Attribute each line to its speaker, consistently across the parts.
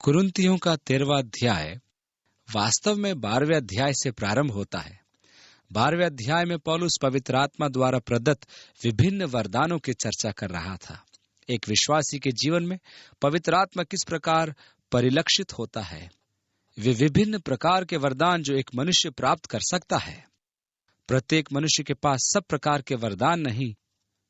Speaker 1: कुरिन्थियों का 13वां अध्याय वास्तव में 12वें अध्याय से प्रारंभ होता है। 12वें अध्याय में पौलुस पवित्र आत्मा द्वारा प्रदत्त विभिन्न वरदानों की चर्चा कर रहा था। एक विश्वासी के जीवन में पवित्र आत्मा किस प्रकार परिलक्षित होता है, वे विभिन्न प्रकार के वरदान जो एक मनुष्य प्राप्त कर सकता है। प्रत्येक मनुष्य के पास सब प्रकार के वरदान नहीं,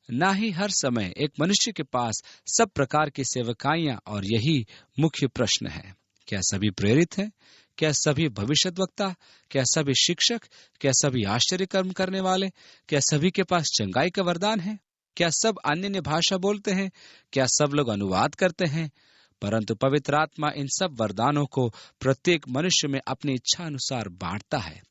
Speaker 1: ना ही हर समय एक मनुष्य के पास सब प्रकार की सेवकाइयां, और यही मुख्य प्रश्न है। क्या सभी प्रेरित हैं? क्या सभी भविष्यद्वक्ता? क्या सभी शिक्षक? क्या सभी आश्चर्य कर्म करने वाले? क्या सभी के पास चंगाई का वरदान है? क्या सब अन्य भाषा बोलते हैं? क्या सब लोग अनुवाद करते हैं? परंतु पवित्र आत्मा इन सब वरदानों को प्रत्येक मनुष्य में अपनी इच्छा अनुसार बांटता है।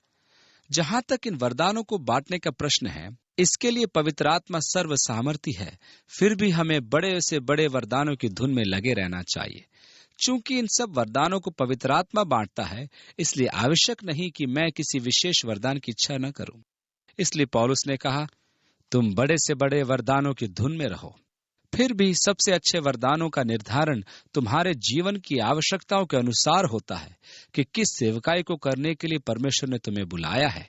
Speaker 1: जहां तक इन वरदानों को बांटने का प्रश्न है, इसके लिए पवित्र आत्मा सर्व सामर्थी है। फिर भी हमें बड़े से बड़े वरदानों की धुन में लगे रहना चाहिए। चूंकि इन सब वरदानों को पवित्र आत्मा बांटता है, इसलिए आवश्यक नहीं कि मैं किसी विशेष वरदान की इच्छा न करूं। इसलिए पौलुस ने कहा, तुम बड़े से बड़े वरदानों की धुन में रहो। फिर भी सबसे अच्छे वरदानों का निर्धारण तुम्हारे जीवन की आवश्यकताओं के अनुसार होता है कि किस सेवकाई को करने के लिए परमेश्वर ने तुम्हें बुलाया है।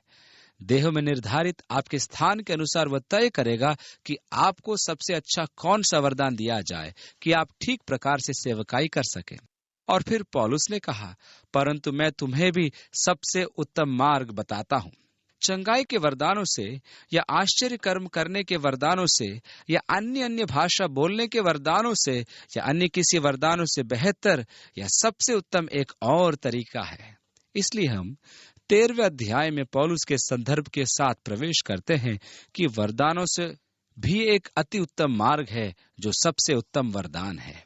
Speaker 1: देह में निर्धारित आपके स्थान के अनुसार वह तय करेगा कि आपको सबसे अच्छा कौन सा वरदान दिया जाए कि आप ठीक प्रकार से सेवकाई कर सकें। और फिर पौलुस ने कहा, परंतु मैं तुम्हें भी सबसे उत्तम मार्ग बताता हूं। चंगाई के वरदानों से या आश्चर्य कर्म करने के वरदानों से या अन्य भाषा बोलने के वरदानों से या अन्य किसी वरदानों से बेहतर या सबसे उत्तम एक और तरीका है। इसलिए हम 13वें अध्याय में पौलुस के संदर्भ के साथ प्रवेश करते हैं कि वरदानों से भी एक अति उत्तम मार्ग है जो सबसे उत्तम वरदान है।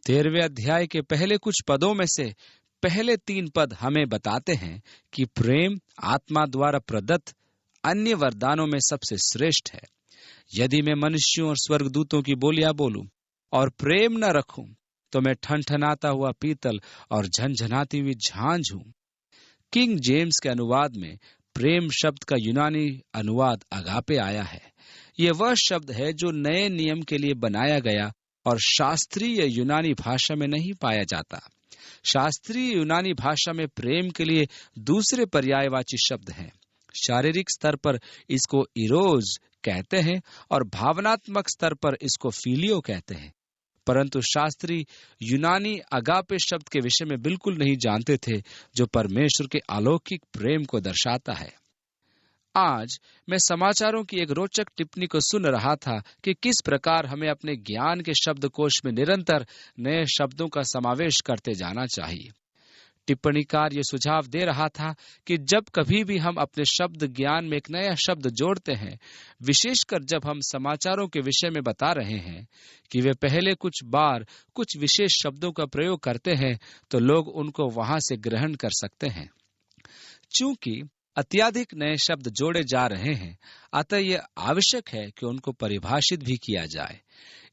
Speaker 1: 13वें अध्याय के पहले कुछ पदों में से पहले 3 पद हमें बताते हैं कि प्रेम आत्मा द्वारा प्रदत्त अन्य वरदानों में सबसे श्रेष्ठ है। यदि मैं मनुष्यों और स्वर्गदूतों की बोलियां बोलूं और प्रेम न रखूं, तो मैं ठनठनाता हुआ पीतल और झनझनाती हुई झांझ हूं। किंग जेम्स के अनुवाद में प्रेम शब्द का यूनानी अनुवाद अगापे आया है। यह वह शब्द है जो नए नियम के लिए बनाया गया और शास्त्रीय यूनानी भाषा में नहीं पाया जाता। शास्त्रीय यूनानी भाषा में प्रेम के लिए दूसरे पर्यायवाची शब्द हैं। शारीरिक स्तर पर इसको इरोज कहते हैं और भावनात्मक स्तर पर इसको फिलियो कहते हैं। परंतु शास्त्री यूनानी अगापे शब्द के विषय में बिल्कुल नहीं जानते थे, जो परमेश्वर के अलौकिक प्रेम को दर्शाता है। आज मैं समाचारों की एक रोचक टिप्पणी को सुन रहा था कि किस प्रकार हमें अपने ज्ञान के शब्दकोश में निरंतर नए शब्दों का समावेश करते जाना चाहिए। टिप्पणीकार ये सुझाव दे रहा था कि जब कभी भी हम अपने शब्द ज्ञान में एक नया शब्द जोड़ते हैं, विशेषकर जब हम समाचारों के विषय में बता रहे हैं कि वे पहले कुछ बार कुछ विशेष शब्दों का प्रयोग करते हैं, तो लोग उनको वहां से ग्रहण कर सकते हैं। चूंकि अत्यधिक नए शब्द जोड़े जा रहे हैं, अतः यह आवश्यक है कि उनको परिभाषित भी किया जाए।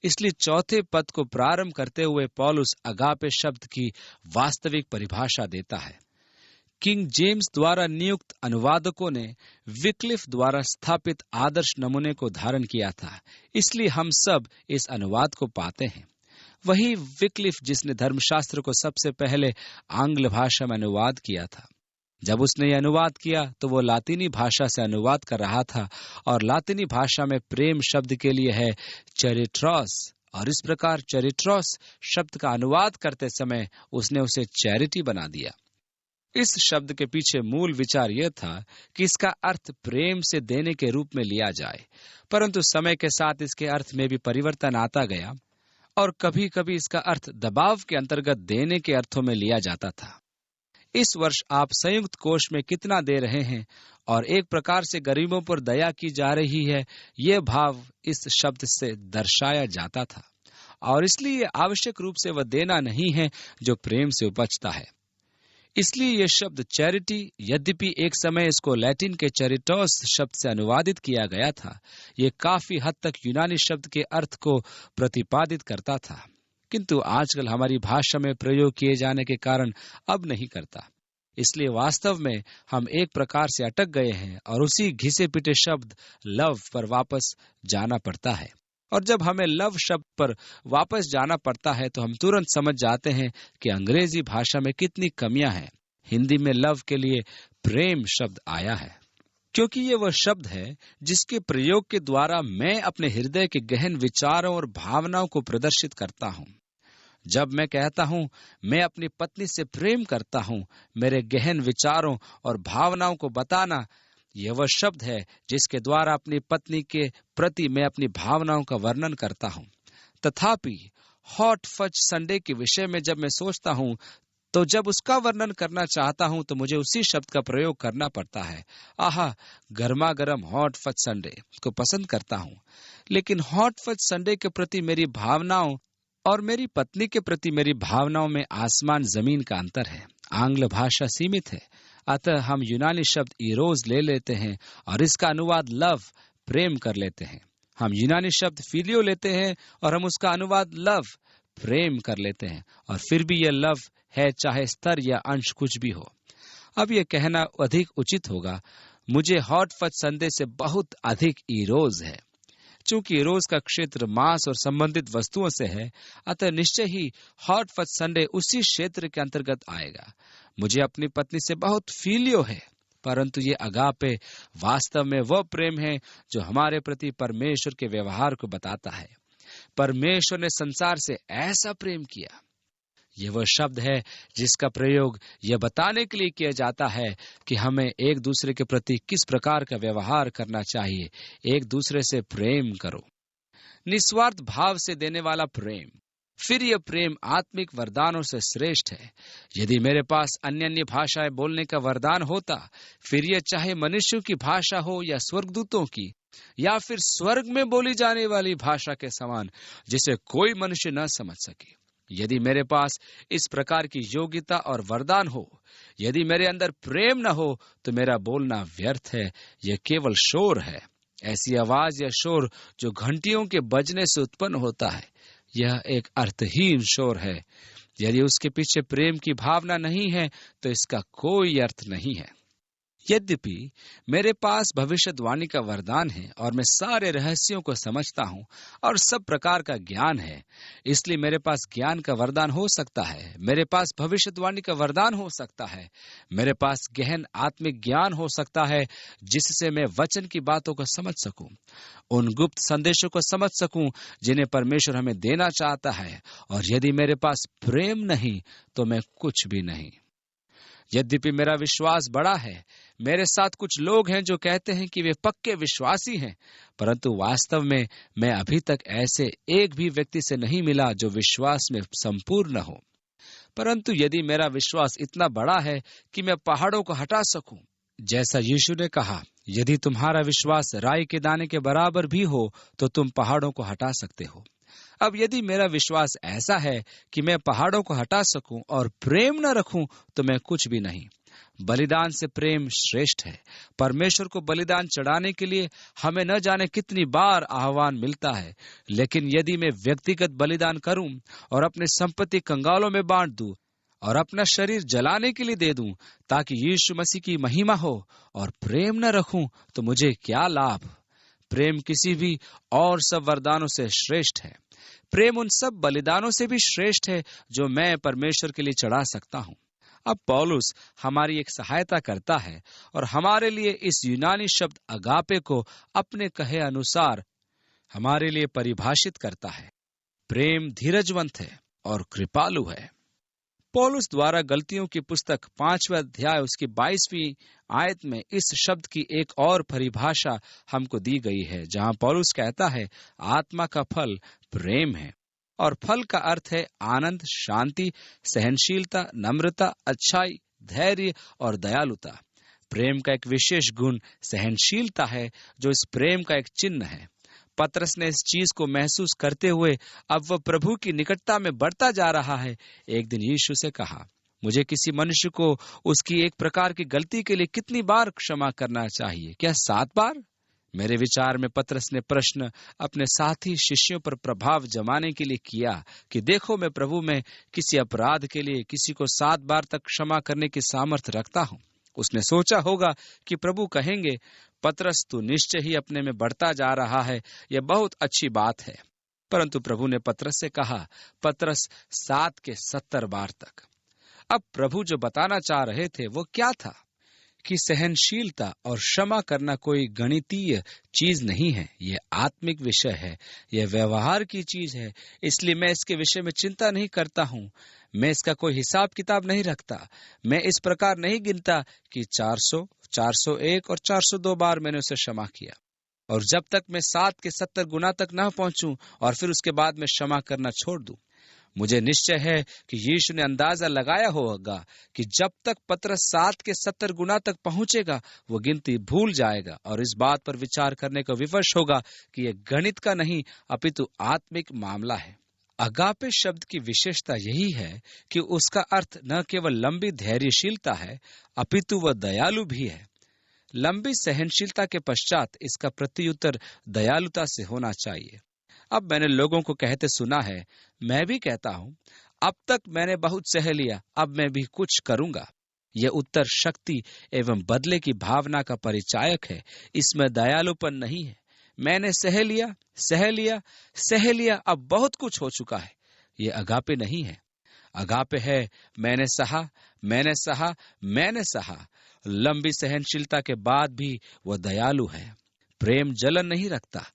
Speaker 1: इसलिए चौथे पद को प्रारंभ करते हुए पौलुस अगापे शब्द की वास्तविक परिभाषा देता है। किंग जेम्स द्वारा नियुक्त अनुवादकों ने विक्लिफ द्वारा स्थापित आदर्श नमूने को धारण किया था, इसलिए हम सब इस अनुवाद को पाते हैं। वही विक्लिफ जिसने धर्मशास्त्र को सबसे पहले आंग्ल भाषा में अनुवाद किया था। जब उसने यह अनुवाद किया तो वो लातीनी भाषा से अनुवाद कर रहा था, और लातीनी भाषा में प्रेम शब्द के लिए है चैरिट्रोस, और इस प्रकार चैरिट्रोस शब्द का अनुवाद करते समय उसने उसे चैरिटी बना दिया। इस शब्द के पीछे मूल विचार यह था कि इसका अर्थ प्रेम से देने के रूप में लिया जाए, परंतु समय के साथ इसके अर्थ में भी परिवर्तन आता गया और कभी कभी इसका अर्थ दबाव के अंतर्गत देने के अर्थों में लिया जाता था। इस वर्ष आप संयुक्त कोष में कितना दे रहे हैं और एक प्रकार से गरीबों पर दया की जा रही है, यह भाव इस शब्द से दर्शाया जाता था, और इसलिए आवश्यक रूप से वह देना नहीं है जो प्रेम से उपजता है। इसलिए यह शब्द चैरिटी, यद्यपि एक समय इसको लैटिन के चैरिटोस शब्द से अनुवादित किया गया था, यह काफी हद तक यूनानी शब्द के अर्थ को प्रतिपादित करता था, किंतु आजकल हमारी भाषा में प्रयोग किए जाने के कारण अब नहीं करता। इसलिए वास्तव में हम एक प्रकार से अटक गए हैं और उसी घिसे पिटे शब्द लव पर वापस जाना पड़ता है। और जब हमें लव शब्द पर वापस जाना पड़ता है तो हम तुरंत समझ जाते हैं कि अंग्रेजी भाषा में कितनी कमियां हैं। हिंदी में लव के लिए प्रेम शब्द आया है, क्योंकि ये वह शब्द है जिसके प्रयोग के द्वारा मैं अपने हृदय के गहन विचारों और भावनाओं को प्रदर्शित करता हूँ। जब मैं कहता हूँ मैं अपनी पत्नी से प्रेम करता हूँ, मेरे गहन विचारों और भावनाओं को बताना यह वह शब्द है जिसके द्वारा अपनी पत्नी के प्रति मैं अपनी भावनाओं का वर्णन करता हूँ। तथापि हॉट फज संडे के विषय में जब मैं सोचता हूँ तो जब उसका वर्णन करना चाहता हूं तो मुझे उसी शब्द का प्रयोग करना पड़ता है। आहा, गर्मा गर्म हॉट फज संडे को पसंद करता हूं, लेकिन हॉट फज संडे के प्रति मेरी भावनाओं और मेरी पत्नी के प्रति मेरी भावनाओं में आसमान जमीन का अंतर है। आंग्ल भाषा सीमित है, अतः हम यूनानी शब्द इरोज ले लेते हैं और इसका अनुवाद लव प्रेम कर लेते हैं। हम यूनानी शब्द फिलियो लेते हैं और हम उसका अनुवाद लव प्रेम कर लेते हैं, और फिर भी यह लव है, चाहे स्तर या अंश कुछ भी हो। अब यह कहना अधिक उचित होगा, मुझे हॉट फज संडे से बहुत अधिक इरोज है। चूंकि इरोज का क्षेत्र मांस और संबंधित वस्तुओं से है, अतः निश्चय ही हॉट फज संडे उसी क्षेत्र के अंतर्गत आएगा। मुझे अपनी पत्नी से बहुत फीलियो है, परंतु ये अगापे वास्तव में वह प्रेम है जो हमारे प्रति परमेश्वर के व्यवहार को बताता है। परमेश्वर ने संसार से ऐसा प्रेम किया। यह वह शब्द है जिसका प्रयोग यह बताने के लिए किया जाता है कि हमें एक दूसरे के प्रति किस प्रकार का व्यवहार करना चाहिए। एक दूसरे से प्रेम करो, निस्वार्थ भाव से देने वाला प्रेम। फिर यह प्रेम आत्मिक वरदानों से श्रेष्ठ है। यदि मेरे पास अन्य अन्य भाषाएं बोलने का वरदान होता, फिर यह चाहे मनुष्यों की भाषा हो या स्वर्गदूतों की, या फिर स्वर्ग में बोली जाने वाली भाषा के समान जिसे कोई मनुष्य न समझ सके, यदि मेरे पास इस प्रकार की योग्यता और वरदान हो, यदि मेरे अंदर प्रेम न हो, तो मेरा बोलना व्यर्थ है, यह केवल शोर है। ऐसी आवाज या शोर जो घंटियों के बजने से उत्पन्न होता है, यह एक अर्थहीन शोर है। यदि उसके पीछे प्रेम की भावना नहीं है तो इसका कोई अर्थ नहीं है। यद्यपि मेरे पास भविष्यवाणी का वरदान है और मैं सारे रहस्यों को समझता हूँ और सब प्रकार का ज्ञान है, इसलिए मेरे पास ज्ञान का वरदान हो सकता है, मेरे पास भविष्यवाणी का वरदान हो सकता है, मेरे पास गहन आत्मिक ज्ञान हो सकता है जिससे मैं वचन की बातों को समझ सकूं, उन गुप्त संदेशों को समझ सकूं जिन्हें परमेश्वर हमें देना चाहता है। और यदि मेरे पास प्रेम नहीं तो मैं कुछ भी नहीं। यद्यपि मेरा विश्वास बड़ा है, मेरे साथ कुछ लोग हैं जो कहते हैं कि वे पक्के विश्वासी हैं, परंतु वास्तव में मैं अभी तक ऐसे एक भी व्यक्ति से नहीं मिला जो विश्वास में संपूर्ण हो। परंतु यदि मेरा विश्वास इतना बड़ा है कि मैं पहाड़ों को हटा सकूं, जैसा यीशु ने कहा, यदि तुम्हारा विश्वास राई के दाने के बराबर भी हो तो तुम पहाड़ों को हटा सकते हो। अब यदि मेरा विश्वास ऐसा है कि मैं पहाड़ों को हटा सकूं और प्रेम न रखूं तो मैं कुछ भी नहीं। बलिदान से प्रेम श्रेष्ठ है। परमेश्वर को बलिदान चढ़ाने के लिए हमें न जाने कितनी बार आह्वान मिलता है, लेकिन यदि मैं व्यक्तिगत बलिदान करूं और अपनी संपत्ति कंगालों में बांट दूं और अपना शरीर जलाने के लिए दे दूं ताकि यीशु मसीह की महिमा हो और प्रेम न रखूं तो मुझे क्या लाभ। प्रेम किसी भी और सब वरदानों से श्रेष्ठ है। प्रेम उन सब बलिदानों से भी श्रेष्ठ है जो मैं परमेश्वर के लिए चढ़ा सकता हूँ। अब पौलुस हमारी एक सहायता करता है और हमारे लिए इस यूनानी शब्द अगापे को अपने कहे अनुसार हमारे लिए परिभाषित करता है। प्रेम धीरजवंत है और कृपालु है। पौलुस द्वारा गलतियों की पुस्तक 5वां अध्याय उसकी 22वीं आयत में इस शब्द की एक और परिभाषा हमको दी गई है, जहां पौलुस कहता है आत्मा का फल प्रेम है, और फल का अर्थ है आनंद, शांति, सहनशीलता, नम्रता, अच्छाई, धैर्य और दयालुता। प्रेम का एक विशेष गुण सहनशीलता है जो इस प्रेम का एक चिन्ह है। पतरस ने इस चीज को महसूस करते हुए अब वह प्रभु की निकटता में बढ़ता जा रहा है, एक दिन यीशु से कहा, मुझे किसी मनुष्य को उसकी एक प्रकार की गलती के लिए कितनी बार क्षमा करना चाहिए? क्या 7 बार? मेरे विचार में पतरस ने प्रश्न अपने साथी शिष्यों पर प्रभाव जमाने के लिए किया कि देखो, मैं प्रभु में किसी अपराध के लिए किसी को 7 बार तक क्षमा करने की सामर्थ्य रखता हूँ। उसने सोचा होगा कि प्रभु कहेंगे, पतरस, तू निश्चय ही अपने में बढ़ता जा रहा है, यह बहुत अच्छी बात है। परंतु प्रभु ने पतरस से कहा, पतरस 7 के 70 बार तक। अब प्रभु जो बताना चाह रहे थे वो क्या था कि सहनशीलता और क्षमा करना कोई गणितीय चीज नहीं है, यह आत्मिक विषय है, यह व्यवहार की चीज है। इसलिए मैं इसके विषय में चिंता नहीं करता हूँ, मैं इसका कोई हिसाब किताब नहीं रखता। मैं इस प्रकार नहीं गिनता कि 400, 401 और 402 बार मैंने उसे क्षमा किया, और जब तक मैं 7 के 70 गुना तक न पहुंचूं और फिर उसके बाद मैं क्षमा करना छोड़ दूं। मुझे निश्चय है कि यीशु ने अंदाजा लगाया होगा कि जब तक पतरस 7 के 70 गुना तक पहुंचेगा वो गिनती भूल जाएगा और इस बात पर विचार करने को विवश होगा कि यह गणित का नहीं अपितु आत्मिक मामला है। अगापे शब्द की विशेषता यही है कि उसका अर्थ न केवल लंबी धैर्यशीलता है अपितु वह दयालु भी है। लंबी सहनशीलता के पश्चात इसका प्रत्युत्तर दयालुता से होना चाहिए। अब मैंने लोगों को कहते सुना है, मैं भी कहता हूं, अब तक मैंने बहुत सह लिया, अब मैं भी कुछ करूंगा। यह उत्तर शक्ति एवं बदले की भावना का परिचायक है, इसमें दयालुपन नहीं है। मैंने सह लिया, सह लिया, सह लिया, अब बहुत कुछ हो चुका है। यह अगापे नहीं है। अगापे है, मैंने सहा, मैंने सहा, मैंने सहा। लंबी सहनशीलता के बाद भी वह दयालु है। प्रेम जलन नहीं रखता।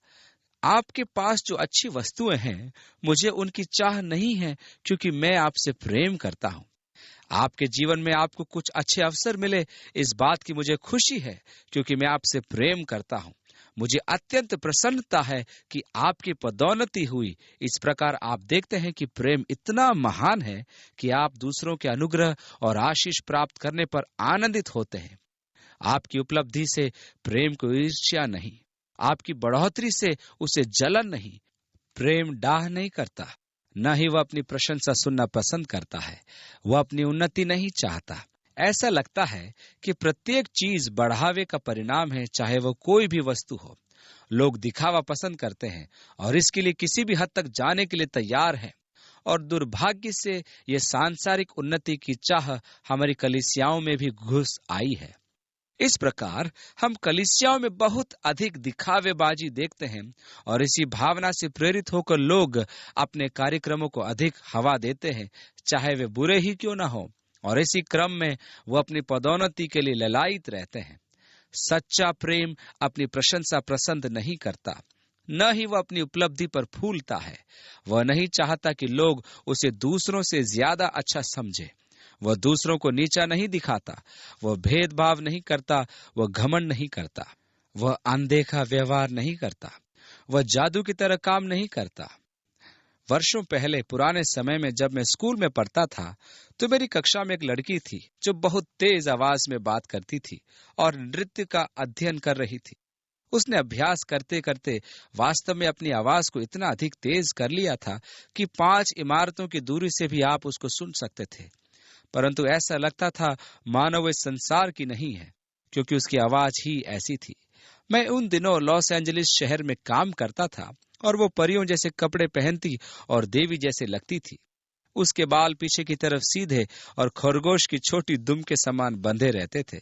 Speaker 1: आपके पास जो अच्छी वस्तुएं हैं, मुझे उनकी चाह नहीं है, क्योंकि मैं आपसे प्रेम करता हूं। आपके जीवन में आपको कुछ अच्छे अवसर मिले, इस बात की मुझे खुशी है, क्योंकि मैं आपसे प्रेम करता हूं। मुझे अत्यंत प्रसन्नता है कि आपकी पदोन्नति हुई। इस प्रकार आप देखते हैं कि प्रेम इतना महान है कि आप दूसरों के अनुग्रह और आशीष प्राप्त करने पर आनंदित होते हैं। आपकी उपलब्धि से प्रेम को ईर्ष्या नहीं, आपकी बढ़ोतरी से उसे जलन नहीं। प्रेम डाह नहीं करता, न ही वह अपनी प्रशंसा सुनना पसंद करता है। वह अपनी उन्नति नहीं चाहता। ऐसा लगता है कि प्रत्येक चीज बढ़ावे का परिणाम है, चाहे वह कोई भी वस्तु हो। लोग दिखावा पसंद करते हैं और इसके लिए किसी भी हद तक जाने के लिए तैयार हैं। और दुर्भाग्य से यह सांसारिक उन्नति की चाह हमारी कलीसियाओं में भी घुस आई है। इस प्रकार हम कलीसियाओं में बहुत अधिक दिखावेबाजी देखते हैं और इसी भावना से प्रेरित होकर लोग अपने कार्यक्रमों को अधिक हवा देते हैं, चाहे वे बुरे ही क्यों न हो, और इसी क्रम में वो अपनी पदोन्नति के लिए ललायित रहते हैं। सच्चा प्रेम अपनी प्रशंसा पसंद नहीं करता, न ही वह अपनी उपलब्धि पर फूलता है। वह नहीं चाहता कि लोग उसे दूसरों से ज्यादा अच्छा समझे। वह दूसरों को नीचा नहीं दिखाता, वह भेदभाव नहीं करता, वह घमंड नहीं करता, वह अनदेखा व्यवहार नहीं करता, वह जादू की तरह काम नहीं करता। वर्षों पहले पुराने समय में जब मैं स्कूल में पढ़ता था तो मेरी कक्षा में एक लड़की थी जो बहुत तेज आवाज में बात करती थी और नृत्य का अध्ययन कर रही थी। उसने अभ्यास करते करते वास्तव में अपनी आवाज को इतना अधिक तेज कर लिया था कि 5 इमारतों की दूरी से भी आप उसको सुन सकते थे। परंतु ऐसा लगता था मानो वे संसार की नहीं है, क्योंकि उसकी आवाज ही ऐसी थी। मैं उन दिनों लॉस एंजलिस शहर में काम करता था और वो परियों जैसे कपड़े पहनती और देवी जैसे लगती थी। उसके बाल पीछे की तरफ सीधे और खरगोश की छोटी दुम के समान बंधे रहते थे,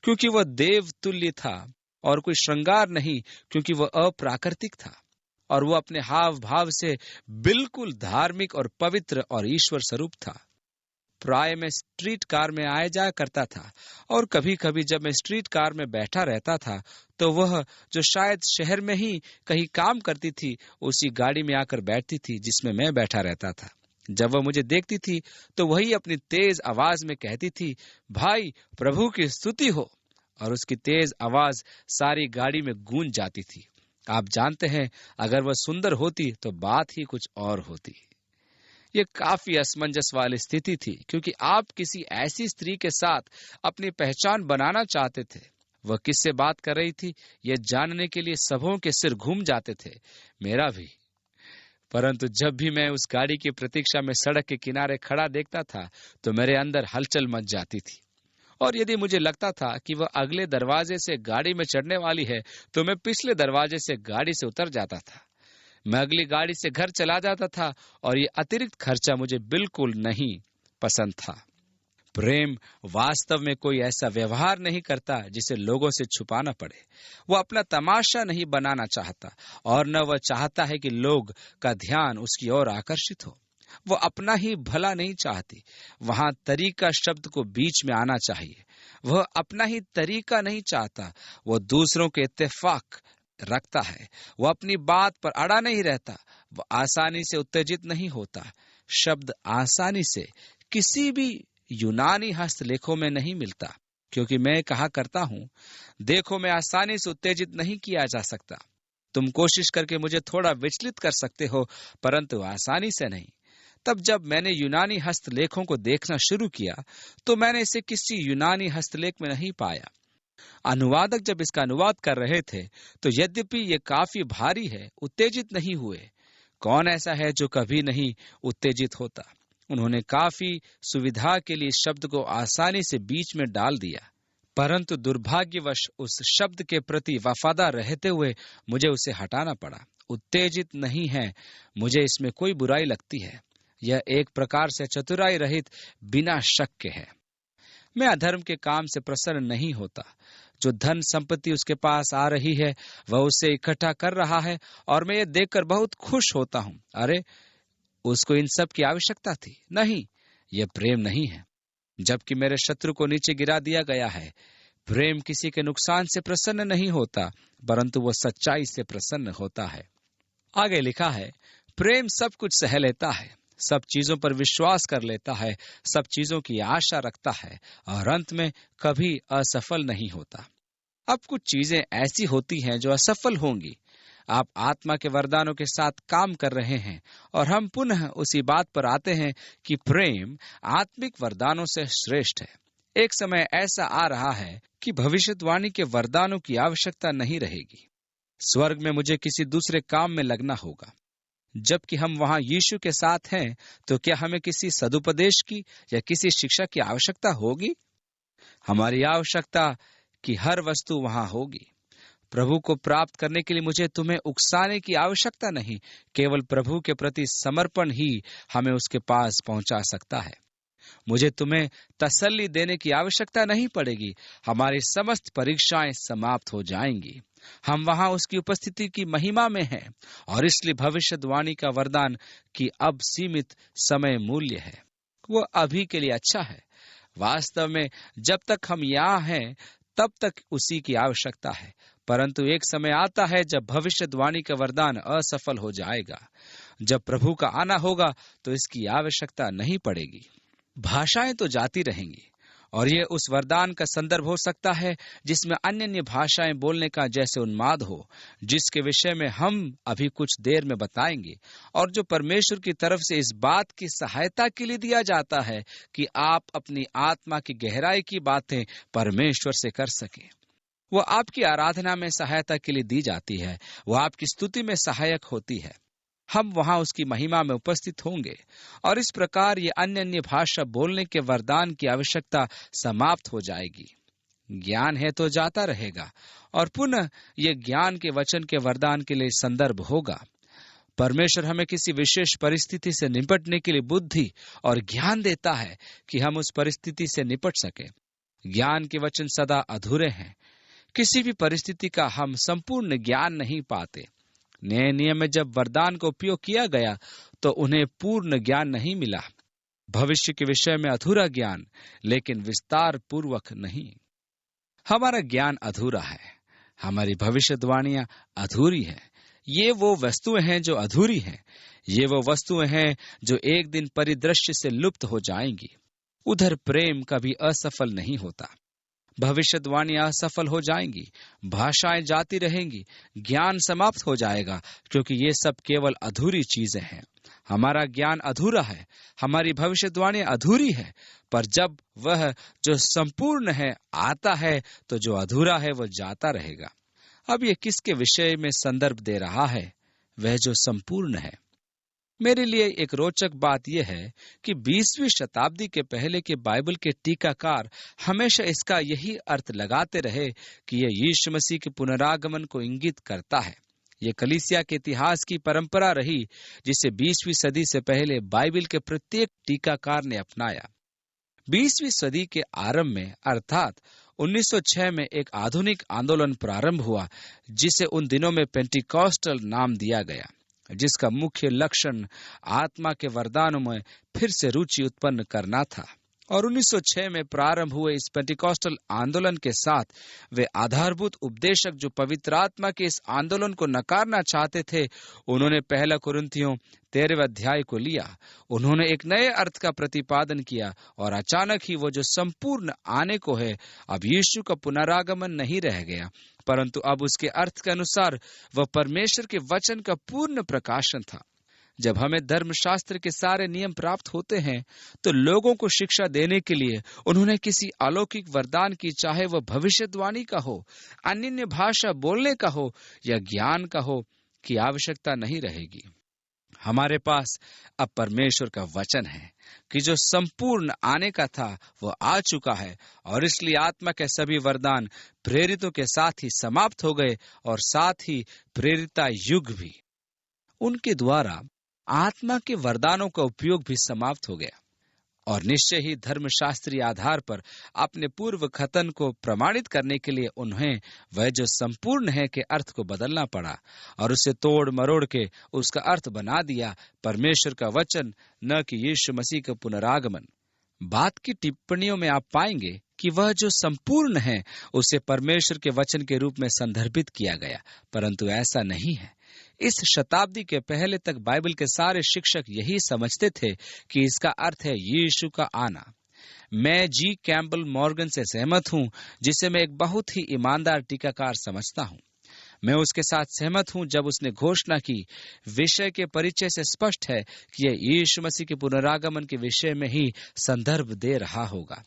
Speaker 1: क्योंकि वह देव तुल्य था, और कोई श्रृंगार नहीं, क्योंकि वह अप्राकृतिक था। और वह अपने हाव भाव से बिल्कुल धार्मिक और पवित्र और ईश्वर स्वरूप था। प्राय मैं स्ट्रीट कार में आया जाया करता था, और कभी कभी जब मैं स्ट्रीट कार में बैठा रहता था तो वह, जो शायद शहर में ही कहीं काम करती थी, उसी गाड़ी में आकर बैठती थी जिसमें मैं बैठा रहता था। जब वह मुझे देखती थी तो वही अपनी तेज आवाज में कहती थी, भाई प्रभु की स्तुति हो, और उसकी तेज आवाज सारी गाड़ी में गूंज जाती थी। आप जानते हैं, अगर वह सुंदर होती तो बात ही कुछ और होती। ये काफी असमंजस वाली स्थिति थी, क्योंकि आप किसी ऐसी स्त्री के साथ अपनी पहचान बनाना चाहते थे। वह किससे बात कर रही थी यह जानने के लिए सबों के सिर घूम जाते थे, मेरा भी। परंतु जब भी मैं उस गाड़ी की प्रतीक्षा में सड़क के किनारे खड़ा देखता था तो मेरे अंदर हलचल मच जाती थी, और यदि मुझे लगता था कि वह अगले दरवाजे से गाड़ी में चढ़ने वाली है तो मैं पिछले दरवाजे से गाड़ी से उतर जाता था। मैं अगली गाड़ी से घर चला जाता था, और ये अतिरिक्त खर्चा मुझे बिल्कुल नहीं पसंद था। प्रेम वास्तव में कोई ऐसा व्यवहार नहीं करता जिसे लोगों से छुपाना पड़े। वो अपना तमाशा नहीं बनाना चाहता और न वह चाहता है कि लोग का ध्यान उसकी ओर आकर्षित हो। वो अपना ही भला नहीं चाहती। वहां तरीका शब्द को बीच में आना चाहिए। वह अपना ही तरीका नहीं चाहता, वो दूसरों के इत्तेफाक रखता है। वो अपनी बात पर अड़ा नहीं रहता। वो आसानी से उत्तेजित नहीं होता। शब्द आसानी से किसी भी यूनानी हस्तलेखों में नहीं मिलता, क्योंकि मैं कहा करता हूं, देखो मैं आसानी से उत्तेजित नहीं किया जा सकता। तुम कोशिश करके मुझे थोड़ा विचलित कर सकते हो, परंतु आसानी से नहीं। तब जब मैंने यूनानी हस्तलेखों को देखना शुरू किया तो मैंने इसे किसी यूनानी हस्तलेख में नहीं पाया। अनुवादक जब इसका अनुवाद कर रहे थे तो यद्यपि ये काफी भारी है, उत्तेजित नहीं हुए। कौन ऐसा है जो कभी नहीं उत्तेजित होता? उन्होंने काफी सुविधा के लिए शब्द को आसानी से बीच में डाल दिया, परंतु दुर्भाग्यवश उस शब्द के प्रति वफादार रहते हुए मुझे उसे हटाना पड़ा। उत्तेजित नहीं है, मुझे इसमें कोई बुराई लगती है। यह एक प्रकार से चतुराई रहित बिना शक के है। मैं अधर्म के काम से प्रसन्न नहीं होता। जो धन संपत्ति उसके पास आ रही है वह उसे इकट्ठा कर रहा है और मैं ये देखकर बहुत खुश होता हूँ। अरे, उसको इन सब की आवश्यकता थी। नहीं, यह प्रेम नहीं है। जबकि मेरे शत्रु को नीचे गिरा दिया गया है। प्रेम किसी के नुकसान से प्रसन्न नहीं होता, परंतु वह सच्चाई से प्रसन्न होता है। आगे लिखा है, प्रेम सब कुछ सह लेता है, सब चीजों पर विश्वास कर लेता है, सब चीजों की आशा रखता है और अंत में कभी असफल नहीं होता। अब कुछ चीजें ऐसी होती हैं जो असफल होंगी। आप आत्मा के वरदानों के साथ काम कर रहे हैं और हम पुनः उसी बात पर आते हैं कि प्रेम आत्मिक वरदानों से श्रेष्ठ है। एक समय ऐसा आ रहा है कि भविष्यवाणी के वरदानों की आवश्यकता नहीं रहेगी। स्वर्ग में मुझे किसी दूसरे काम में लगना होगा। जबकि हम वहां यीशु के साथ हैं, तो क्या हमें किसी सदुपदेश की या किसी शिक्षा की आवश्यकता होगी? हमारी आवश्यकता की हर वस्तु वहां होगी। प्रभु को प्राप्त करने के लिए मुझे तुम्हें उकसाने की आवश्यकता नहीं, केवल प्रभु के प्रति समर्पण ही हमें उसके पास पहुंचा सकता है। मुझे तुम्हें तसल्ली देने की आवश्यकता नहीं पड़ेगी। हमारी समस्त परीक्षाएं समाप्त हो जाएंगी। हम वहां उसकी उपस्थिति की महिमा में हैं और इसलिए भविष्यवाणी का वरदान की अब सीमित समय मूल्य है। वो अभी के लिए अच्छा है। वास्तव में जब तक हम यहाँ हैं तब तक उसी की आवश्यकता है, परंतु एक समय आता है जब भविष्यवाणी का वरदान असफल हो जाएगा। जब प्रभु का आना होगा तो इसकी आवश्यकता नहीं पड़ेगी। भाषाएं तो जाती रहेंगी और ये उस वरदान का संदर्भ हो सकता है जिसमें अन्य अन्य भाषाएं बोलने का जैसे उन्माद हो, जिसके विषय में हम अभी कुछ देर में बताएंगे, और जो परमेश्वर की तरफ से इस बात की सहायता के लिए दिया जाता है कि आप अपनी आत्मा की गहराई की बातें परमेश्वर से कर सकें। वो आपकी आराधना में सहायता के लिए दी जाती है, वो आपकी स्तुति में सहायक होती है। हम वहां उसकी महिमा में उपस्थित होंगे और इस प्रकार ये अन्य अन्य भाषा बोलने के वरदान की आवश्यकता समाप्त हो जाएगी। ज्ञान है तो जाता रहेगा और पुनः ये ज्ञान के वचन के वरदान के लिए संदर्भ होगा। परमेश्वर हमें किसी विशेष परिस्थिति से निपटने के लिए बुद्धि और ज्ञान देता है कि हम उस परिस्थिति से निपट सके। ज्ञान के वचन सदा अधूरे हैं। किसी भी परिस्थिति का हम संपूर्ण ज्ञान नहीं पाते। नए नियम में जब वरदान का उपयोग किया गया तो उन्हें पूर्ण ज्ञान नहीं मिला। भविष्य के विषय में अधूरा ज्ञान, लेकिन विस्तार पूर्वक नहीं। हमारा ज्ञान अधूरा है, हमारी भविष्यवाणियां अधूरी है। ये वो वस्तुएं हैं जो अधूरी हैं। ये वो वस्तुएं हैं जो एक दिन परिदृश्य से लुप्त हो जाएंगी। उधर प्रेम कभी असफल नहीं होता। भविष्यवाणियां असफल हो जाएंगी, भाषाएं जाती रहेंगी, ज्ञान समाप्त हो जाएगा, क्योंकि ये सब केवल अधूरी चीजें हैं। हमारा ज्ञान अधूरा है, हमारी भविष्यवाणी अधूरी है, पर जब वह जो संपूर्ण है आता है तो जो अधूरा है वह जाता रहेगा। अब ये किसके विषय में संदर्भ दे रहा है? वह जो संपूर्ण है। मेरे लिए एक रोचक बात यह है कि 20वीं शताब्दी के पहले के बाइबल के टीकाकार हमेशा इसका यही अर्थ लगाते रहे कि यह यीशु मसीह के पुनरागमन को इंगित करता है। यह कलीसिया के इतिहास की परंपरा रही जिसे 20वीं सदी से पहले बाइबल के प्रत्येक टीकाकार ने अपनाया। 20वीं सदी के आरंभ में अर्थात 1906 में एक आधुनिक आंदोलन प्रारंभ हुआ, जिसे उन दिनों में पेंटिकॉस्टल नाम दिया गया, जिसका मुख्य लक्षण आत्मा के वरदानों में फिर से रुचि उत्पन्न करना था। और 1906 में प्रारंभ हुए इस पेंटिकॉस्टल आंदोलन के साथ वे आधारभूत उपदेशक जो पवित्र आत्मा के इस आंदोलन को नकारना चाहते थे, उन्होंने पहला कुरिन्थियों 13वें अध्याय को लिया। उन्होंने एक नए अर्थ का प्रतिपादन किया और अचानक ही वो जो संपूर्ण आने को है, अब यीशु का पुनरागमन नहीं रह गया, परंतु अब उसके अर्थ के अनुसार वह परमेश्वर के वचन का पूर्ण प्रकाशन था। जब हमें धर्मशास्त्र के सारे नियम प्राप्त होते हैं, तो लोगों को शिक्षा देने के लिए उन्होंने किसी अलौकिक वरदान की, चाहे वह भविष्यवाणी का हो, अन्य भाषा बोलने का हो या ज्ञान का हो, की आवश्यकता नहीं रहेगी। हमारे पास अब परमेश्वर का वचन है कि जो संपूर्ण आने का था वो आ चुका है, और इसलिए आत्मा के सभी वरदान प्रेरितों के साथ ही समाप्त हो गए और साथ ही प्रेरिता युग भी। उनके द्वारा आत्मा के वरदानों का उपयोग भी समाप्त हो गया, और निश्चय ही धर्मशास्त्रीय आधार पर अपने पूर्व कथन को प्रमाणित करने के लिए उन्हें वह जो संपूर्ण है के अर्थ को बदलना पड़ा और उसे तोड़ मरोड़ के उसका अर्थ बना दिया परमेश्वर का वचन, न कि यीशु मसीह का पुनरागमन। बात की टिप्पणियों में आप पाएंगे कि वह जो संपूर्ण है उसे परमेश्वर के वचन के रूप में संदर्भित किया गया, परंतु ऐसा नहीं है। इस शताब्दी के पहले तक बाइबल के सारे शिक्षक यही समझते थे कि इसका अर्थ है यीशु का आना। मैं जी कैम्पबेल मॉर्गन से सहमत हूं, जिसे मैं एक बहुत ही ईमानदार टीकाकार समझता हूं। मैं उसके साथ सहमत हूं जब उसने घोषणा की, विषय के परिचय से स्पष्ट है कि यह यीशु मसीह के पुनरागमन के विषय में ही संदर्भ दे रहा होगा,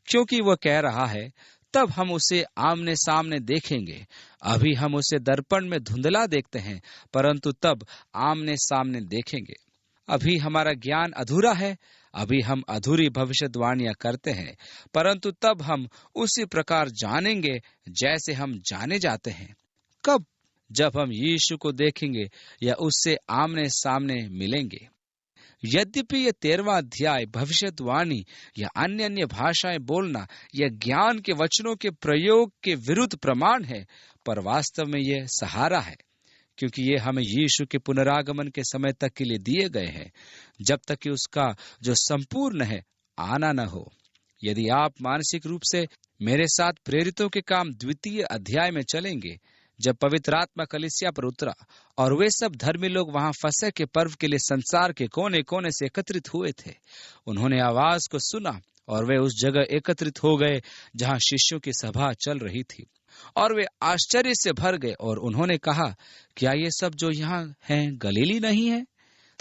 Speaker 1: क्योंकि वह कह रहा है तब हम उसे आमने सामने देखेंगे। अभी हम उसे दर्पण में धुंधला देखते हैं, परंतु तब आमने सामने देखेंगे। अभी हमारा ज्ञान अधूरा है, अभी हम अधूरी भविष्यवाणियां करते हैं, परंतु तब हम उसी प्रकार जानेंगे जैसे हम जाने जाते हैं। कब? जब हम यीशु को देखेंगे या उससे आमने सामने मिलेंगे। यद्यपि यह 13वां अध्याय भविष्यवाणी या अन्य भाषाएं बोलना या ज्ञान के वचनों के प्रयोग के विरुद्ध प्रमाण है, पर वास्तव में यह सहारा है, क्योंकि ये हमें यीशु के पुनरागमन के समय तक के लिए दिए गए हैं, जब तक कि उसका जो संपूर्ण है आना न हो। यदि आप मानसिक रूप से मेरे साथ प्रेरितों के काम 2 अध्याय में चलेंगे, जब पवित्र आत्मा कलीसिया पर उतरा और वे सब धर्मी लोग वहां फसह के पर्व के लिए संसार के कोने कोने से एकत्रित हुए थे, उन्होंने आवाज को सुना और वे उस जगह एकत्रित हो गए जहां शिष्यों की सभा चल रही थी, और वे आश्चर्य से भर गए और उन्होंने कहा, क्या ये सब जो यहाँ हैं गलीली नहीं है?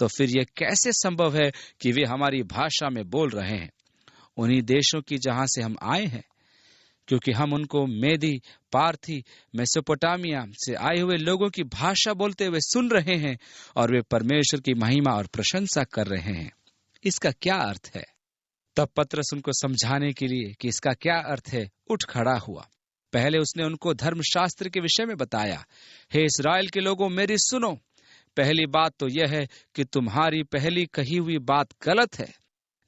Speaker 1: तो फिर यह कैसे संभव है कि वे हमारी भाषा में बोल रहे हैं, उन्हीं देशों की जहां से हम आए हैं? क्योंकि हम उनको मेदी, पार्थी, मेसोपोटामिया से आए हुए लोगों की भाषा बोलते हुए सुन रहे हैं, और वे परमेश्वर की महिमा और प्रशंसा कर रहे हैं। इसका क्या अर्थ है? तब पतरस उनको समझाने के लिए कि इसका क्या अर्थ है उठ खड़ा हुआ। पहले उसने उनको धर्मशास्त्र के विषय में बताया। हे इस्राएल के लोगों, मेरी सुनो। पहली बात तो यह है कि तुम्हारी पहली कही हुई बात गलत है।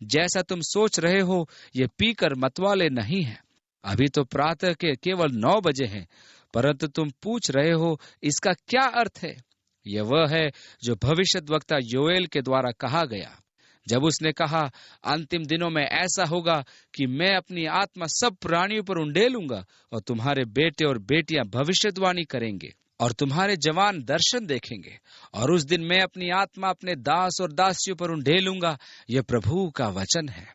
Speaker 1: जैसा तुम सोच रहे हो, ये पीकर मतवाले नहीं है। अभी तो प्रातः के केवल 9 बजे हैं, परंतु तुम पूछ रहे हो इसका क्या अर्थ है। यह वह है जो भविष्यद्वक्ता योएल के द्वारा कहा गया, जब उसने कहा, अंतिम दिनों में ऐसा होगा कि मैं अपनी आत्मा सब प्राणियों पर उंडेलूंगा, और तुम्हारे बेटे और बेटियां भविष्यवाणी करेंगे, और तुम्हारे जवान दर्शन देखेंगे, और उस दिन मैं अपनी आत्मा अपने दास और दासियों पर उंडेलूंगा। यह प्रभु का वचन है।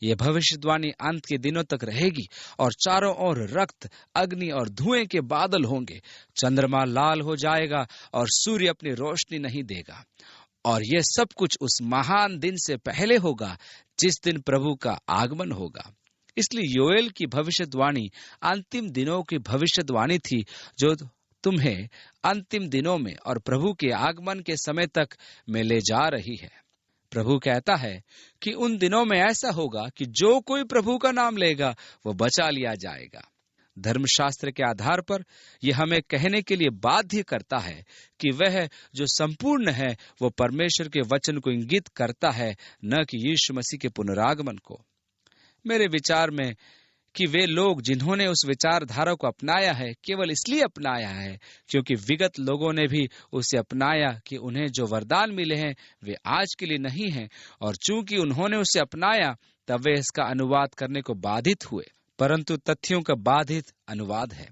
Speaker 1: यह भविष्यवाणी अंत के दिनों तक रहेगी, और चारों ओर रक्त, अग्नि और धुएं के बादल होंगे। चंद्रमा लाल हो जाएगा और सूर्य अपनी रोशनी नहीं देगा, और यह सब कुछ उस महान दिन से पहले होगा जिस दिन प्रभु का आगमन होगा। इसलिए योएल की भविष्यवाणी अंतिम दिनों की भविष्यवाणी थी, जो तुम्हें अंतिम दिनों में और प्रभु के आगमन के समय तक में ले जा रही है। प्रभु कहता है कि उन दिनों में ऐसा होगा कि जो कोई प्रभु का नाम लेगा वो बचा लिया जाएगा। धर्मशास्त्र के आधार पर यह हमें कहने के लिए बाध्य करता है कि वह जो संपूर्ण है वो परमेश्वर के वचन को इंगित करता है, न कि यीशु मसीह के पुनरागमन को। मेरे विचार में कि वे लोग जिन्होंने उस विचारधारा को अपनाया है केवल इसलिए अपनाया है क्योंकि विगत लोगों ने भी उसे अपनाया कि उन्हें जो वरदान मिले हैं वे आज के लिए नहीं हैं, और चूंकि उन्होंने उसे अपनाया तब वे इसका अनुवाद करने को बाधित हुए, परंतु तथ्यों का बाधित अनुवाद है।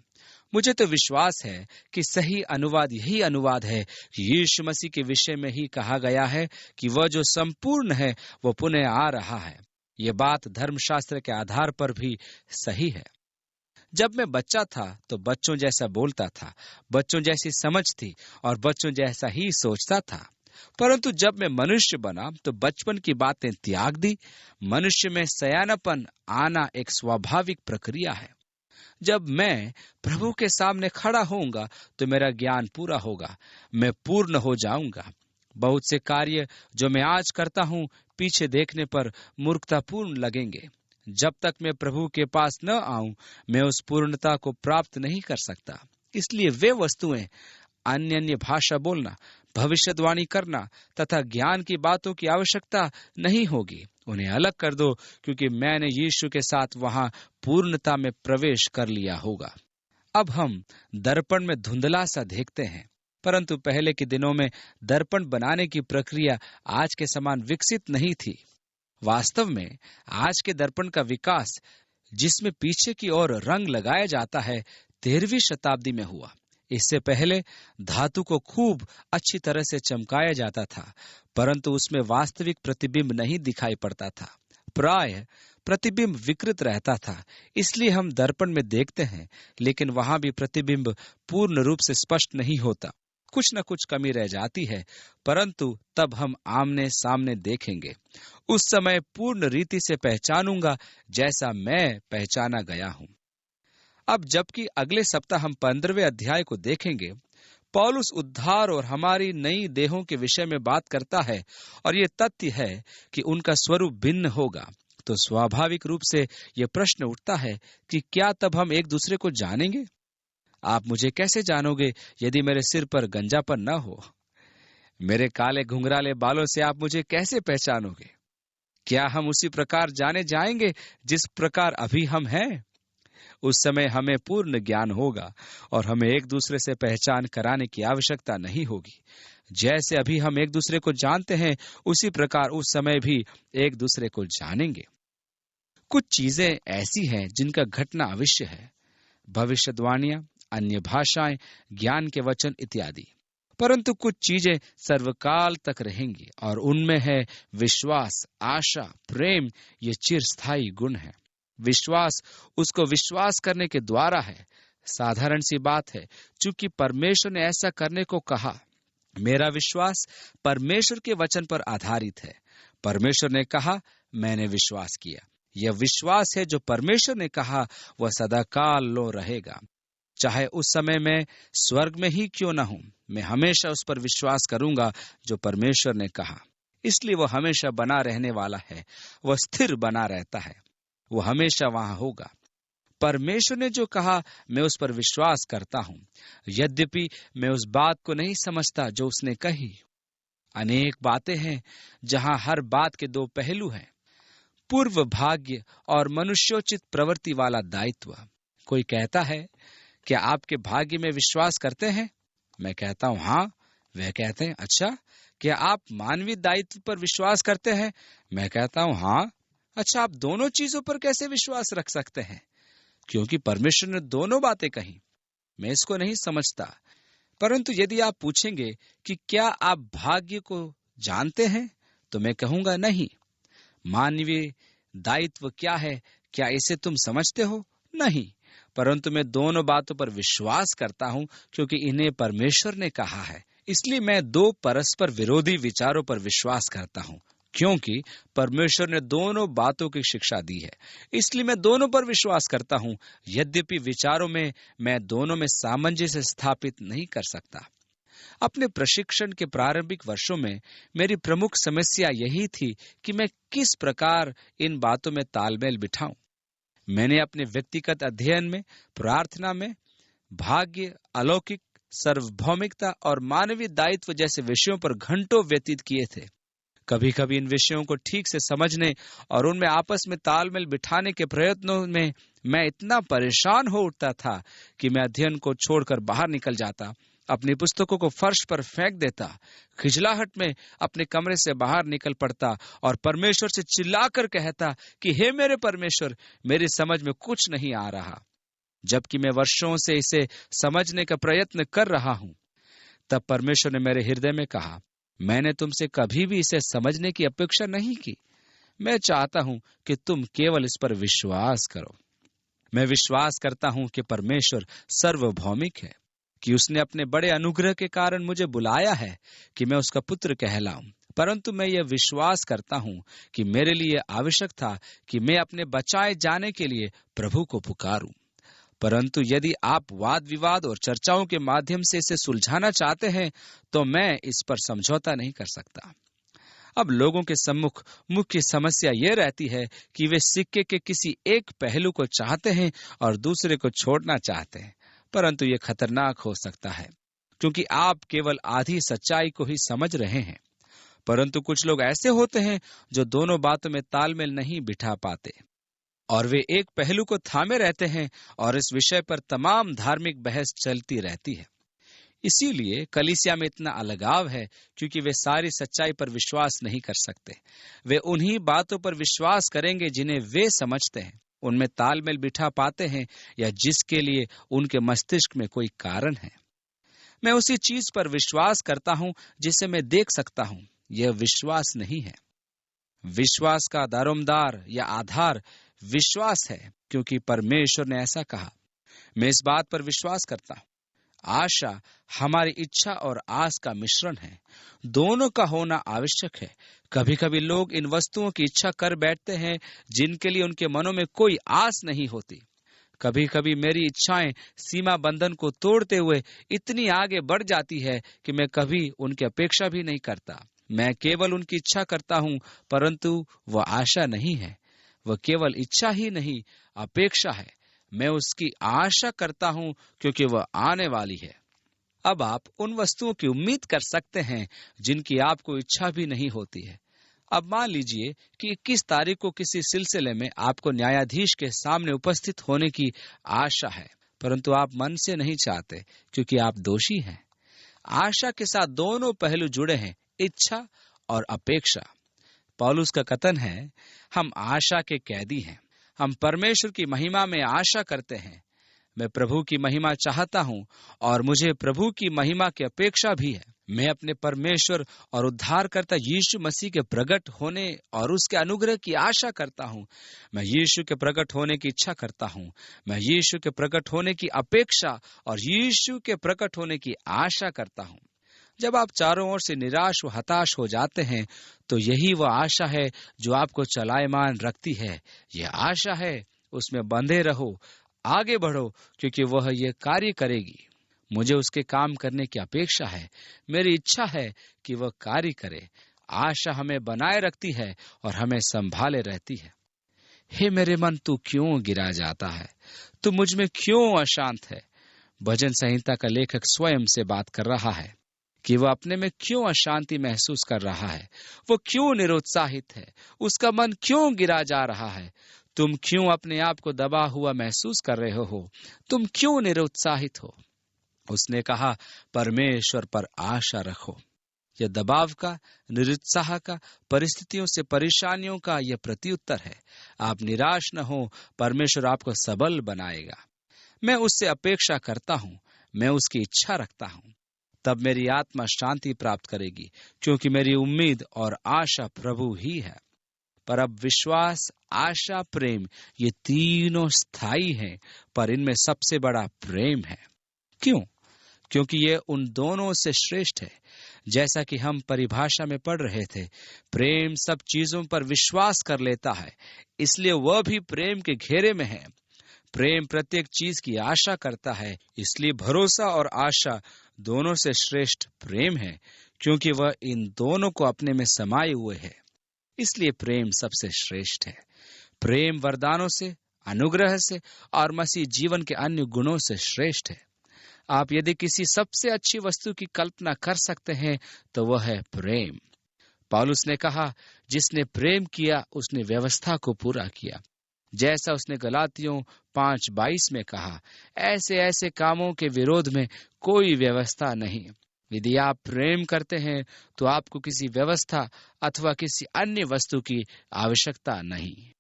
Speaker 1: मुझे तो विश्वास है कि सही अनुवाद यही अनुवाद है कि यीशु मसीह के विषय में ही कहा गया है कि वह जो संपूर्ण है वह पुनः आ रहा है। ये बात धर्मशास्त्र के आधार पर भी सही है। जब मैं बच्चा था तो बच्चों जैसा बोलता था, बच्चों जैसी समझ थी और बच्चों जैसा ही सोचता था, परंतु जब मैं मनुष्य बना तो बचपन की बातें त्याग दी। मनुष्य में सयानापन आना एक स्वाभाविक प्रक्रिया है। जब मैं प्रभु के सामने खड़ा होऊंगा तो मेरा ज्ञान पूरा होगा, मैं पूर्ण हो जाऊंगा। बहुत से कार्य जो मैं आज करता हूँ पीछे देखने पर मूर्खतापूर्ण लगेंगे। जब तक मैं प्रभु के पास न आऊं मैं उस पूर्णता को प्राप्त नहीं कर सकता। इसलिए वे वस्तुएं, अन्य भाषा बोलना, भविष्यवाणी करना तथा ज्ञान की बातों की आवश्यकता नहीं होगी। उन्हें अलग कर दो, क्योंकि मैंने यीशु के साथ वहां पूर्णता में प्रवेश कर लिया होगा। अब हम दर्पण में धुंधला सा देखते हैं, परंतु पहले के दिनों में दर्पण बनाने की प्रक्रिया आज के समान विकसित नहीं थी। वास्तव में आज के दर्पण का विकास, जिसमें पीछे की ओर रंग लगाया जाता है, 13वीं शताब्दी में हुआ। इससे पहले धातु को खूब अच्छी तरह से चमकाया जाता था, परंतु उसमें वास्तविक प्रतिबिंब नहीं दिखाई पड़ता था। प्राय प्रतिबिंब विकृत रहता था, इसलिए हम दर्पण में देखते हैं, लेकिन वहां भी प्रतिबिंब पूर्ण रूप से स्पष्ट नहीं होता। कुछ न कुछ कमी रह जाती है, परंतु तब हम आमने सामने देखेंगे। उस समय पूर्ण रीति से पहचानूंगा जैसा मैं पहचाना गया हूं। अब जबकि अगले सप्ताह हम 15वें अध्याय को देखेंगे, पौलुस उद्धार और हमारी नई देहों के विषय में बात करता है, और ये तथ्य है कि उनका स्वरूप भिन्न होगा। तो स्वाभाविक रूप से यह प्रश्न उठता है कि क्या तब हम एक दूसरे को जानेंगे? आप मुझे कैसे जानोगे यदि मेरे सिर पर गंजापन न हो? मेरे काले घुंघराले बालों से आप मुझे कैसे पहचानोगे? क्या हम उसी प्रकार जाने जाएंगे जिस प्रकार अभी हम हैं? उस समय हमें पूर्ण ज्ञान होगा और हमें एक दूसरे से पहचान कराने की आवश्यकता नहीं होगी। जैसे अभी हम एक दूसरे को जानते हैं, उसी प्रकार उस समय भी एक दूसरे को जानेंगे। कुछ चीजें ऐसी हैं जिनका घटना अवश्य है, भविष्यवाणियां, अन्य भाषाएं, ज्ञान के वचन इत्यादि। परंतु कुछ चीजें सर्वकाल तक रहेंगी, और उनमें है विश्वास, आशा, प्रेम। ये चिरस्थायी गुण है। विश्वास उसको विश्वास करने के द्वारा है। साधारण सी बात है, चूंकि परमेश्वर ने ऐसा करने को कहा। मेरा विश्वास परमेश्वर के वचन पर आधारित है। परमेश्वर ने कहा, मैंने विश्वास किया। यह विश्वास है जो परमेश्वर ने कहा वह सदाकाल लो रहेगा। चाहे उस समय मैं स्वर्ग में ही क्यों न हूं, मैं हमेशा उस पर विश्वास करूंगा जो परमेश्वर ने कहा। इसलिए वह हमेशा बना रहने वाला है, वह स्थिर बना रहता है, वो हमेशा वहां होगा। परमेश्वर ने जो कहा मैं उस पर विश्वास करता हूं, यद्यपि मैं उस बात को नहीं समझता जो उसने कही। अनेक बातें हैं जहां हर बात के दो पहलू हैं, पूर्व भाग्य और मनुष्योचित प्रवृत्ति वाला दायित्व। कोई कहता है, क्या आपके भाग्य में विश्वास करते हैं? मैं कहता हूं हाँ। वह कहते हैं, अच्छा, क्या आप मानवीय दायित्व पर विश्वास करते हैं? मैं कहता हूं हाँ। अच्छा, आप दोनों चीजों पर कैसे विश्वास रख सकते हैं? क्योंकि परमेश्वर ने दोनों बातें कही। मैं इसको नहीं समझता। परंतु यदि आप पूछेंगे कि क्या आप भाग्य को जानते हैं, तो मैं कहूंगा नहीं। मानवीय दायित्व क्या है, क्या इसे तुम समझते हो? नहीं। परंतु मैं दोनों बातों पर विश्वास करता हूं, क्योंकि इन्हें परमेश्वर ने कहा है। इसलिए मैं दो परस्पर विरोधी विचारों पर विश्वास करता हूं, क्योंकि परमेश्वर ने दोनों बातों की शिक्षा दी है। इसलिए मैं दोनों पर विश्वास करता हूं, यद्यपि विचारों में मैं दोनों में सामंजस्य स्थापित नहीं कर सकता। अपने प्रशिक्षण के प्रारंभिक वर्षों में मेरी प्रमुख समस्या यही थी कि मैं किस प्रकार इन बातों में तालमेल बिठाऊं। मैंने अपने व्यक्तिगत अध्ययन में, प्रार्थना में, भाग्य, अलौकिक, सार्वभौमिकता और मानवीय दायित्व जैसे विषयों पर घंटों व्यतीत किए थे। कभी कभी इन विषयों को ठीक से समझने और उनमें आपस में तालमेल बिठाने के प्रयत्नों में मैं इतना परेशान हो उठता था कि मैं अध्ययन को छोड़कर बाहर निकल जाता, अपनी पुस्तकों को फर्श पर फेंक देता, खिजलाहट में अपने कमरे से बाहर निकल पड़ता और परमेश्वर से चिल्लाकर कहता कि हे मेरे परमेश्वर, मेरी समझ में कुछ नहीं आ रहा। जबकि मैं वर्षों से इसे समझने का प्रयत्न कर रहा हूं। तब परमेश्वर ने मेरे हृदय में कहा, मैंने तुमसे कभी भी इसे समझने की अपेक्षा नहीं की। मैं चाहता हूं कि तुम केवल इस पर विश्वास करो। मैं विश्वास करता हूं कि परमेश्वर सार्वभौमिक है, कि उसने अपने बड़े अनुग्रह के कारण मुझे बुलाया है कि मैं उसका पुत्र कहलाऊं। परंतु मैं यह विश्वास करता हूं कि मेरे लिए आवश्यक था कि मैं अपने बचाए जाने के लिए प्रभु को पुकारूं। परंतु यदि आप वाद विवाद और चर्चाओं के माध्यम से इसे सुलझाना चाहते हैं तो मैं इस पर समझौता नहीं कर सकता। अब लोगों के सम्मुख मुख्य समस्या यह रहती है कि वे सिक्के के किसी एक पहलू को चाहते हैं और दूसरे को छोड़ना चाहते हैं। परंतु यह खतरनाक हो सकता है, क्योंकि आप केवल आधी सच्चाई को ही समझ रहे हैं। परंतु कुछ लोग ऐसे होते हैं जो दोनों बातों में तालमेल नहीं बिठा पाते और वे एक पहलू को थामे रहते हैं और इस विषय पर तमाम धार्मिक बहस चलती रहती है। इसीलिए कलीसिया में इतना अलगाव है, क्योंकि वे सारी सच्चाई पर विश्वास नहीं कर सकते। वे उन्हीं बातों पर विश्वास करेंगे जिन्हें वे समझते हैं, उनमें तालमेल बिठा पाते हैं या जिसके लिए उनके मस्तिष्क में कोई कारण है। मैं उसी चीज पर विश्वास करता हूं जिसे मैं देख सकता हूं। यह विश्वास नहीं है। विश्वास का दारोमदार या आधार विश्वास है, क्योंकि परमेश्वर ने ऐसा कहा। मैं इस बात पर विश्वास करता हूं। आशा हमारी इच्छा और आस का मिश्रण है। दोनों का होना आवश्यक है। कभी कभी लोग इन वस्तुओं की इच्छा कर बैठते हैं जिनके लिए उनके मनों में कोई आस नहीं होती। कभी कभी मेरी इच्छाएं सीमा बंधन को तोड़ते हुए इतनी आगे बढ़ जाती है कि मैं कभी उनकी अपेक्षा भी नहीं करता। मैं केवल उनकी इच्छा करता हूं, परंतु वह आशा नहीं है। वह केवल इच्छा ही नहीं, अपेक्षा है। मैं उसकी आशा करता हूं क्योंकि वह आने वाली है। अब आप उन वस्तुओं की उम्मीद कर सकते हैं जिनकी आपको इच्छा भी नहीं होती है। अब मान लीजिए कि 21 तारीख को किसी सिलसिले में आपको न्यायाधीश के सामने उपस्थित होने की आशा है, परंतु आप मन से नहीं चाहते क्योंकि आप दोषी हैं। आशा के साथ दोनों पहलू जुड़े हैं, इच्छा और अपेक्षा। पौलुस का कथन है, हम आशा के कैदी हैं। हम परमेश्वर की महिमा में आशा करते हैं। मैं प्रभु की महिमा चाहता हूं और मुझे प्रभु की महिमा की अपेक्षा भी है। मैं अपने परमेश्वर और उद्धारकर्ता यीशु मसीह के प्रकट होने और उसके अनुग्रह की आशा करता हूं। मैं यीशु के प्रकट होने की इच्छा करता हूं। मैं यीशु के प्रकट होने की अपेक्षा और यीशु के प्रकट होने की आशा करता हूं। जब आप चारों ओर से निराश व हताश हो जाते हैं तो यही वह आशा है जो आपको चलायमान रखती है। यह आशा है, उसमें बंधे रहो, आगे बढ़ो, क्योंकि वह यह कार्य करेगी। मुझे उसके काम करने की अपेक्षा है। मेरी इच्छा है कि वह कार्य करे। आशा हमें बनाए रखती है और हमें संभाले रहती है। हे मेरे मन, तू क्यों गिरा जाता है? तू मुझ में क्यों अशांत है? भजन संहिता का लेखक स्वयं से बात कर रहा है कि वह अपने में क्यों अशांति महसूस कर रहा है। वो क्यों निरुत्साहित है? उसका मन क्यों गिरा जा रहा है? तुम क्यों अपने आप को दबा हुआ महसूस कर रहे हो? तुम क्यों निरुत्साहित हो? उसने कहा, परमेश्वर पर आशा रखो। यह दबाव का, निरुत्साह का, परिस्थितियों से परेशानियों का यह प्रत्युत्तर है। आप निराश न हो, परमेश्वर आपको सबल बनाएगा। मैं उससे अपेक्षा करता हूँ, मैं उसकी इच्छा रखता हूँ। तब मेरी आत्मा शांति प्राप्त करेगी, क्योंकि मेरी उम्मीद और आशा प्रभु ही है। पर अब विश्वास, आशा, प्रेम, ये तीनों स्थायी हैं, पर इनमें सबसे बड़ा प्रेम है। क्यों? क्योंकि ये उन दोनों से श्रेष्ठ है। जैसा कि हम परिभाषा में पढ़ रहे थे, प्रेम सब चीजों पर विश्वास कर लेता है, इसलिए वह भी प्रेम के घेरे में है। प्रेम प्रत्येक चीज की आशा करता है, इसलिए भरोसा और आशा दोनों से श्रेष्ठ प्रेम है, क्योंकि वह इन दोनों को अपने में समाये हुए है। इसलिए प्रेम सबसे श्रेष्ठ है। प्रेम वरदानों से, अनुग्रह से और मसीह जीवन के अन्य गुणों से श्रेष्ठ है। आप यदि किसी सबसे अच्छी वस्तु की कल्पना कर सकते हैं तो वह है प्रेम। पौलुस ने कहा, जिसने प्रेम किया उसने व्यवस्था को पूरा किया। जैसा उसने गलातियों 5:22 में कहा, ऐसे ऐसे कामों के विरोध में कोई व्यवस्था नहीं। यदि आप प्रेम करते हैं तो आपको किसी व्यवस्था अथवा किसी अन्य वस्तु की आवश्यकता नहीं।